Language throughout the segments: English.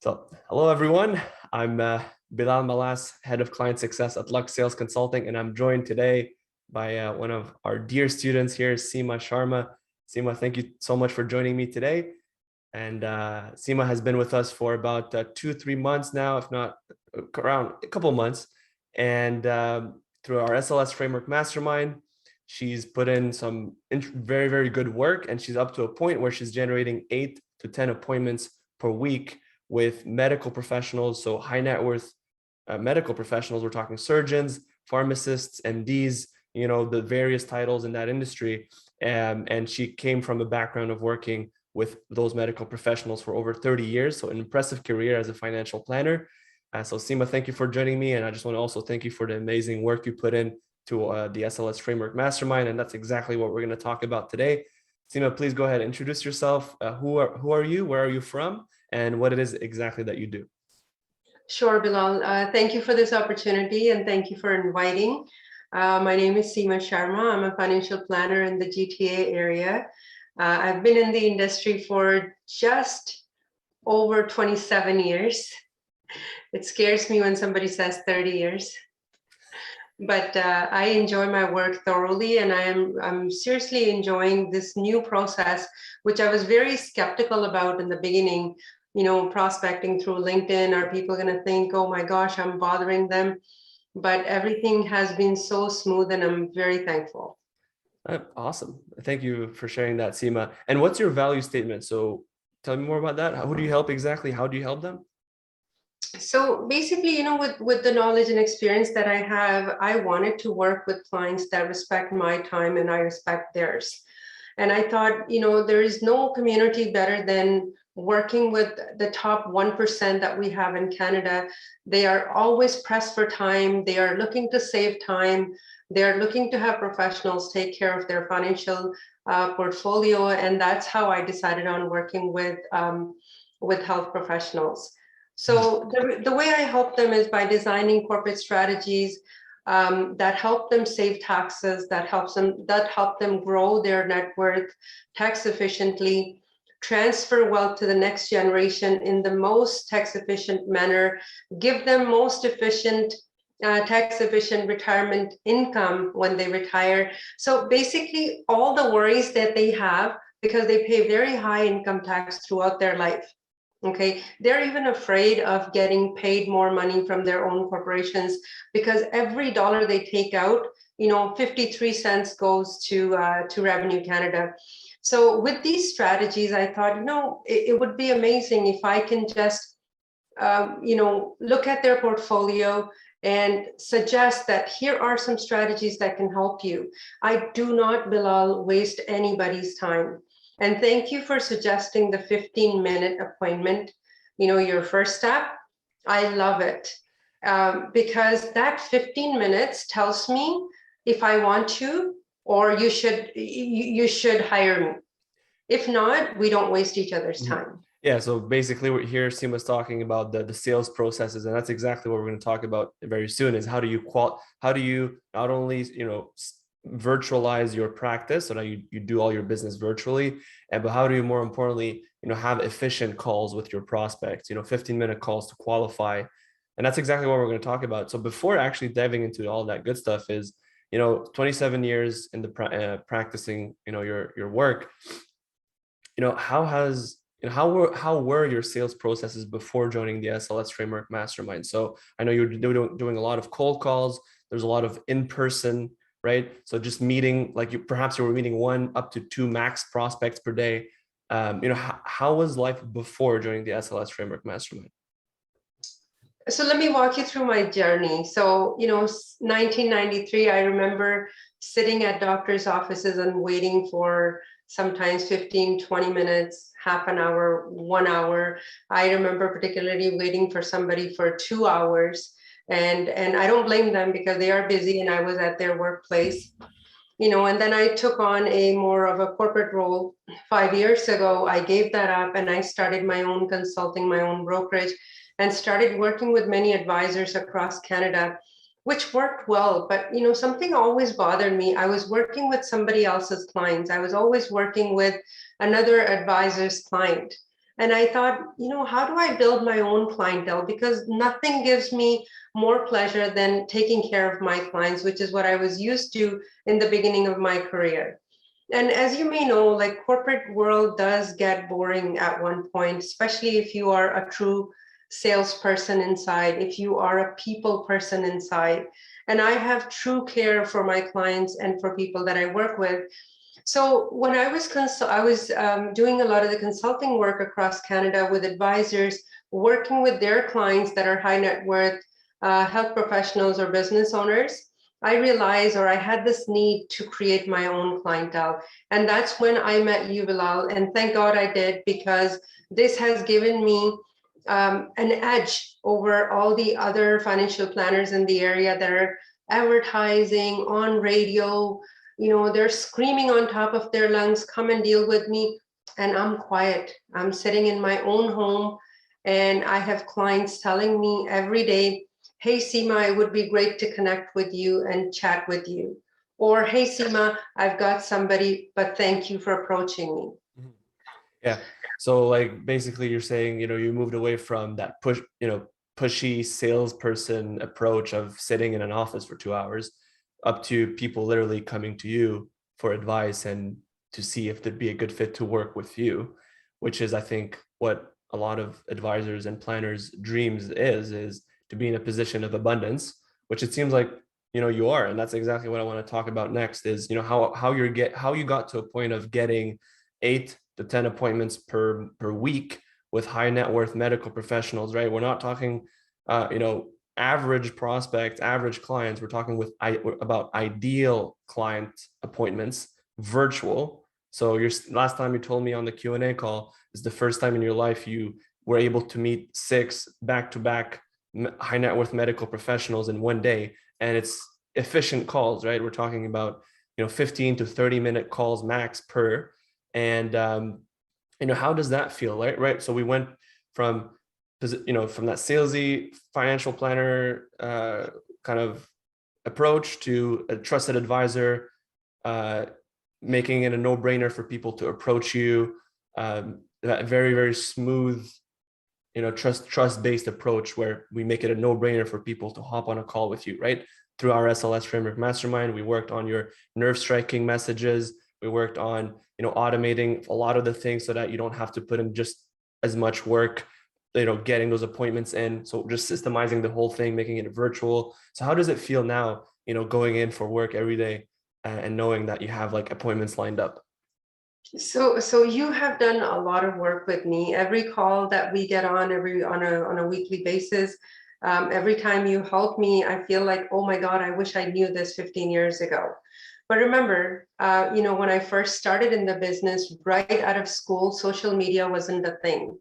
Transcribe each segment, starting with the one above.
So, hello everyone. I'm Bilal Malas, head of client success at Lux Sales Consulting, and I'm joined today by one of our dear students here, Seema Sharma. Seema, thank you so much for joining me today. And Seema has been with us for about 2-3 months now, if not around a couple months. And through our SLS Framework Mastermind, she's put in some very, very good work, and she's up to a point where she's generating 8 to 10 appointments per week with medical professionals, so high net worth medical professionals. We're talking surgeons, pharmacists, MDs, the various titles in that industry. And she came from a background of working with those medical professionals for over 30 years. So an impressive career as a financial planner. So Seema, thank you for joining me. And I just want to also thank you for the amazing work you put in to the SLS Framework Mastermind. And that's exactly what we're going to talk about today. Seema, please go ahead, introduce yourself. Who are you? Where are you from? And what it is exactly that you do. Sure, Bilal. Thank you for this opportunity and thank you for inviting. My name is Seema Sharma. I'm a financial planner in the GTA area. I've been in the industry for just over 27 years. It scares me when somebody says 30 years. But I enjoy my work thoroughly, and I'm seriously enjoying this new process, which I was very skeptical about in the beginning. Prospecting through LinkedIn, are people going to think, oh my gosh, I'm bothering them? But everything has been so smooth, and I'm very thankful. Awesome. Thank you for sharing that, Seema. And what's your value statement? So tell me more about that. Who do you help exactly? How do you help them? So basically, with the knowledge and experience that I have, I wanted to work with clients that respect my time and I respect theirs. And I thought, there is no community better than working with the top 1% that we have in Canada. They are always pressed for time. They are looking to save time. They're looking to have professionals take care of their financial portfolio. And that's how I decided on working with health professionals. So the way I help them is by designing corporate strategies that help them save taxes, that help them grow their net worth tax efficiently, transfer wealth to the next generation in the most tax efficient manner, give them most efficient tax efficient retirement income when they retire. So basically all the worries that they have, because they pay very high income tax throughout their life. Okay, they're even afraid of getting paid more money from their own corporations, because every dollar they take out, 53 cents goes to Revenue Canada. So with these strategies, I thought, it would be amazing if I can just, look at their portfolio and suggest that here are some strategies that can help you. I do not, Bilal, waste anybody's time. And thank you for suggesting the 15-minute appointment, your first step. I love it because that 15 minutes tells me if I want to, or you should hire me. If not, we don't waste each other's time. Yeah, so basically we're here, Seema's talking about the sales processes, and that's exactly what we're going to talk about very soon, is how do you not only, virtualize your practice so that you do all your business virtually, but how do you, more importantly, have efficient calls with your prospects, 15-minute calls to qualify. And that's exactly what we're going to talk about. So before actually diving into all that good stuff is, 27 years in the practicing, your work, how were your sales processes before joining the SLS Framework Mastermind? So I know you're doing a lot of cold calls. There's a lot of in-person, right? So just meeting, like perhaps you were meeting 1 up to 2 max prospects per day. How was life before joining the SLS Framework Mastermind? So let me walk you through my journey. So, 1993, I remember sitting at doctor's offices and waiting for sometimes 15, 20 minutes, half an hour, 1 hour. I remember particularly waiting for somebody for 2 hours. And I don't blame them because they are busy and I was at their workplace. And then I took on a more of a corporate role 5 years ago. I gave that up and I started my own consulting, my own brokerage, and started working with many advisors across Canada, which worked well. But, something always bothered me. I was working with somebody else's clients. I was always working with another advisor's client. And I thought, how do I build my own clientele? Because nothing gives me more pleasure than taking care of my clients, which is what I was used to in the beginning of my career. And as you may know, like corporate world does get boring at one point, especially if you are a true salesperson inside, if you are a people person inside. And I have true care for my clients and for people that I work with. So when I was doing a lot of the consulting work across Canada with advisors, working with their clients that are high net worth health professionals or business owners. I realized, or I had this need to create my own clientele. And that's when I met you, Bilal. And thank God I did, because this has given me an edge over all the other financial planners in the area that are advertising on radio. They're screaming on top of their lungs, come and deal with me. And I'm quiet. I'm sitting in my own home. And I have clients telling me every day, hey, Seema, it would be great to connect with you and chat with you. Or, hey, Seema, I've got somebody, but thank you for approaching me. Yeah. So like basically you're saying, you moved away from that pushy salesperson approach of sitting in an office for 2 hours up to people literally coming to you for advice and to see if there'd be a good fit to work with you, which is, I think, what a lot of advisors and planners dreams is to be in a position of abundance, which it seems like, you are. And that's exactly what I want to talk about next is, how you got to a point of getting 8 to 10 appointments per week with high net worth medical professionals, right? We're not talking, average prospects, average clients. We're talking about ideal client appointments, virtual. So your last time you told me on the Q&A call is the first time in your life you were able to meet 6 back-to-back high net worth medical professionals in one day, and it's efficient calls, right? We're talking about 15 to 30-minute calls max per. And how does that feel, right? So we went from from that salesy financial planner kind of approach to a trusted advisor, making it a no-brainer for people to approach you, that very, very smooth trust-based approach where we make it a no-brainer for people to hop on a call with you, right? Through our SLS framework mastermind, we worked on your nerve striking messages. We worked on automating a lot of the things so that you don't have to put in just as much work getting those appointments in. So just systemizing the whole thing, making it virtual. So how does it feel now going in for work every day and knowing that you have like appointments lined up? So you have done a lot of work with me. Every call that we get on on a weekly basis, every time you help me, I feel like, oh my God, I wish I knew this 15 years ago. But remember, when I first started in the business, right out of school, social media wasn't a thing.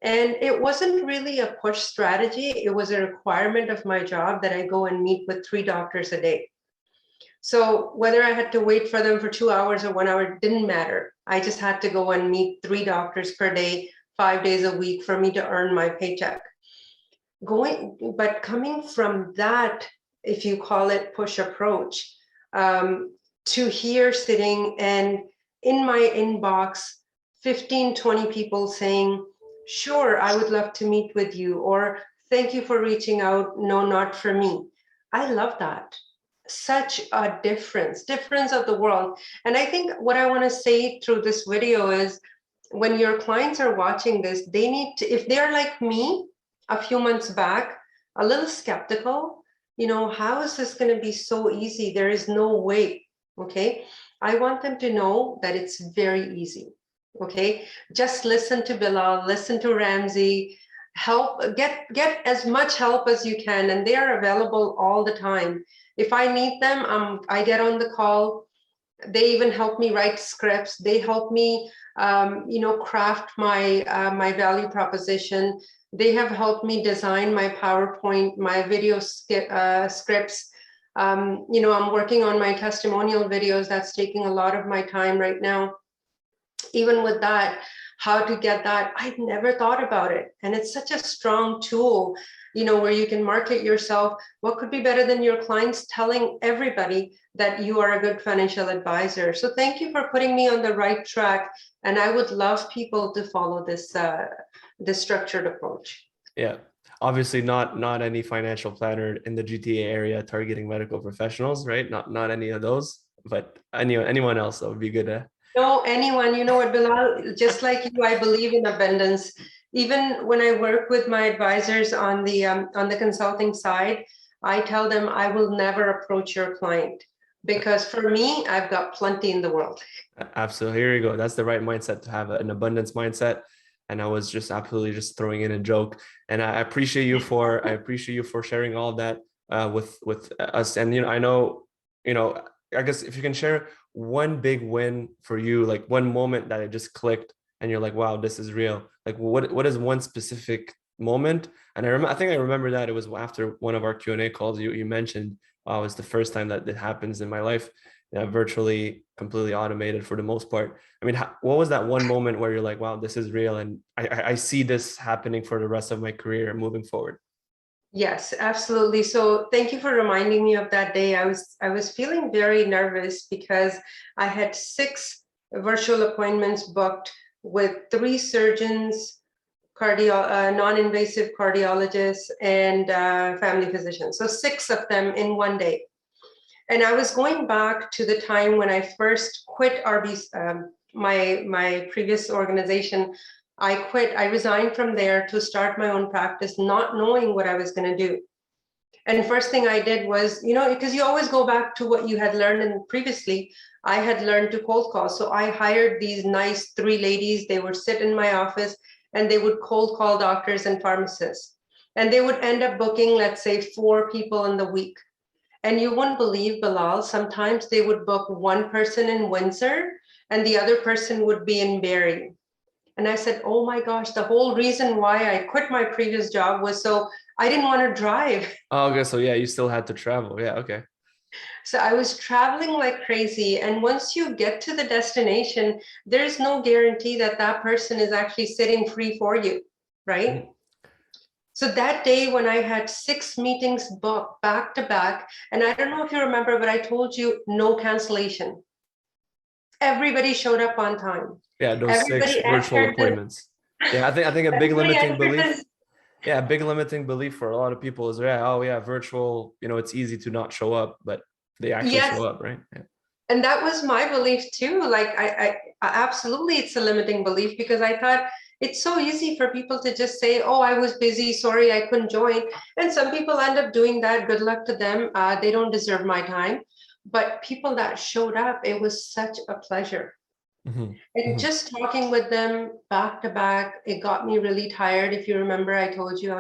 And it wasn't really a push strategy. It was a requirement of my job that I go and meet with 3 doctors a day. So whether I had to wait for them for 2 hours or 1 hour didn't matter. I just had to go and meet 3 doctors per day, 5 days a week for me to earn my paycheck. But coming from that, if you call it push approach, to here sitting and in my inbox, 15, 20 people saying, sure, I would love to meet with you, or thank you for reaching out. No, not for me. I love that. Such a difference of the world. And I think what I want to say through this video is when your clients are watching this, they need to, if they're like me a few months back, a little skeptical, how is this going to be so easy? There is no way. Okay. I want them to know that it's very easy. Okay. Just listen to Bilal, listen to Ramsey, get as much help as you can. And they are available all the time. If I need them, I get on the call. They even help me write scripts. They help me, craft my value proposition. They have helped me design my PowerPoint, my video scripts. I'm working on my testimonial videos. That's taking a lot of my time right now. Even with that, how to get that. I'd never thought about it. And it's such a strong tool, where you can market yourself. What could be better than your clients telling everybody that you are a good financial advisor? So thank you for putting me on the right track. And I would love people to follow this structured approach. Yeah. Obviously not any financial planner in the GTA area targeting medical professionals, right? Not any of those, but anyone else that would be good to. No, anyone, you know what, Bilal, just like you, I believe in abundance. Even when I work with my advisors on the consulting side, I tell them I will never approach your client because for me, I've got plenty in the world. Absolutely. Here you go. That's the right mindset to have, an abundance mindset. And I was just absolutely just throwing in a joke. And I appreciate you for sharing all of that with us. And I know, I guess if you can share one big win for you, like one moment that it just clicked and you're like, wow, this is real. Like what is one specific moment? And I think I remember that it was after one of our Q&A calls you mentioned, it was the first time that it happens in my life, virtually completely automated for the most part. I mean, what was that one moment where you're like, wow, this is real, and I see this happening for the rest of my career and moving forward? Yes, absolutely. So thank you for reminding me of that day. I was feeling very nervous because I had 6 virtual appointments booked with 3 surgeons, non-invasive cardiologists, and family physicians. So 6 of them in one day. And I was going back to the time when I first quit my previous organization. I quit. I resigned from there to start my own practice, not knowing what I was going to do. And first thing I did was, because you always go back to what you had learned and previously, I had learned to cold call. So I hired these nice 3 ladies. They would sit in my office and they would cold call doctors and pharmacists. And they would end up booking, let's say, 4 people in the week. And you wouldn't believe, Bilal, sometimes they would book one person in Windsor and the other person would be in Barrie. And I said, oh my gosh, the whole reason why I quit my previous job was so I didn't want to drive. Oh, okay. So yeah, you still had to travel. Yeah. Okay. So I was traveling like crazy. And once you get to the destination, there's no guarantee that that person is actually sitting free for you, right? Mhm. So that day when I had 6 meetings booked back to back, and I don't know if you remember, but I told you no cancellation. Everybody showed up on time. Yeah, those 6 Everybody virtual answered appointments. Yeah, I think a big everybody limiting answered belief. this. Yeah, a big limiting belief for a lot of people is, yeah, oh yeah, virtual, it's easy to not show up, but they actually Yes. show up, right? Yeah. And that was my belief too. Like I absolutely, it's a limiting belief because I thought it's so easy for people to just say, oh, I was busy, sorry, I couldn't join. And some people end up doing that. Good luck to them. They don't deserve my time. But people that showed up, it was such a pleasure. Mhm. And Mhm. just talking with them back to back, it got me really tired. If you remember, I told you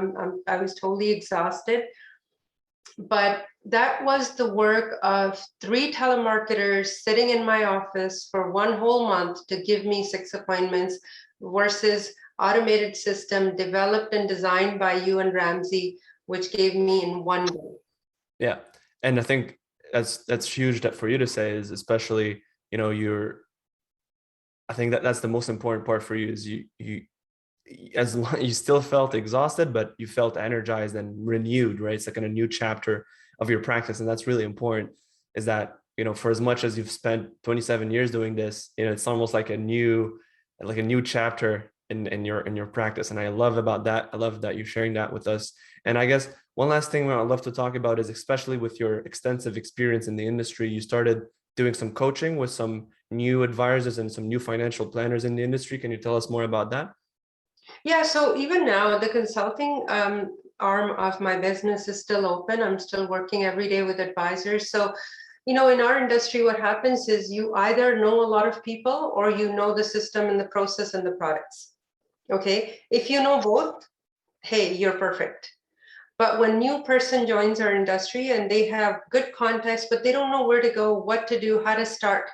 I was totally exhausted. But that was the work of 3 telemarketers sitting in my office for one whole month to give me 6 appointments versus automated system developed and designed by you and Ramsey, which gave me in one day. Yeah. And I think that's huge that for you to say is, especially, I think that's the most important part for you is you as long you still felt exhausted, but you felt energized and renewed, right? It's like in a new chapter of your practice. And that's really important, is that, for as much as you've spent 27 years doing this, it's almost like a new chapter in your practice. And I love about that. I love that you're sharing that with us. And I guess one last thing I'd love to talk about is, especially with your extensive experience in the industry, you started doing some coaching with some new advisors and some new financial planners in the industry. Can you tell us more about that? Yeah, so even now, the consulting arm of my business is still open. I'm still working every day with advisors. So, in our industry, what happens is you either know a lot of people or you know the system and the process and the products. Okay. If you know both, hey, you're perfect. But when new person joins our industry and they have good context, but they don't know where to go, what to do, how to start,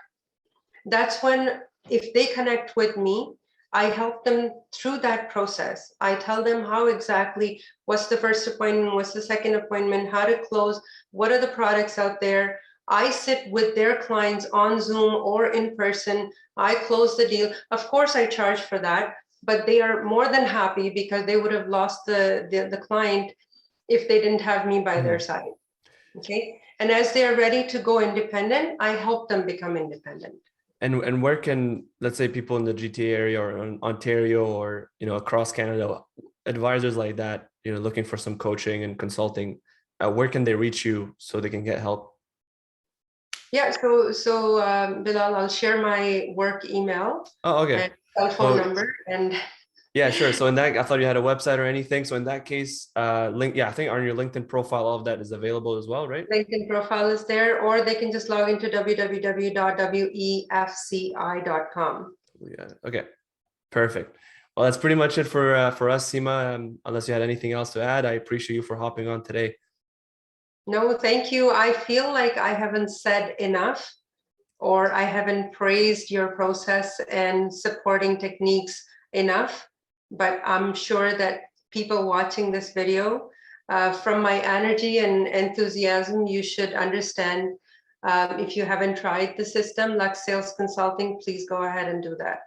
that's when, if they connect with me, I help them through that process. I tell them how exactly, what's the first appointment, what's the second appointment, how to close, what are the products out there, I sit with their clients on Zoom or in person. I close the deal. Of course, I charge for that, but they are more than happy because they would have lost the client if they didn't have me by their side. Okay. And as they are ready to go independent, I help them become independent. And where can, let's say, people in the GTA area or in Ontario or, across Canada, advisors like that, looking for some coaching and consulting, where can they reach you so they can get help? Yeah, so Bilal, I'll share my work email Oh, okay. and cell phone number. And yeah, sure. So in that, I thought you had a website or anything. So in that case, link, yeah, I think on your LinkedIn profile, all of that is available as well, right? LinkedIn profile is there, or they can just log into www.wefci.com. Yeah. Okay. Perfect. Well, that's pretty much it for us, Seema. Unless you had anything else to add, I appreciate you for hopping on today. No, thank you. I feel like I haven't said enough, or I haven't praised your process and supporting techniques enough, but I'm sure that people watching this video, from my energy and enthusiasm, you should understand. If you haven't tried the system, Lux Sales Consulting, please go ahead and do that.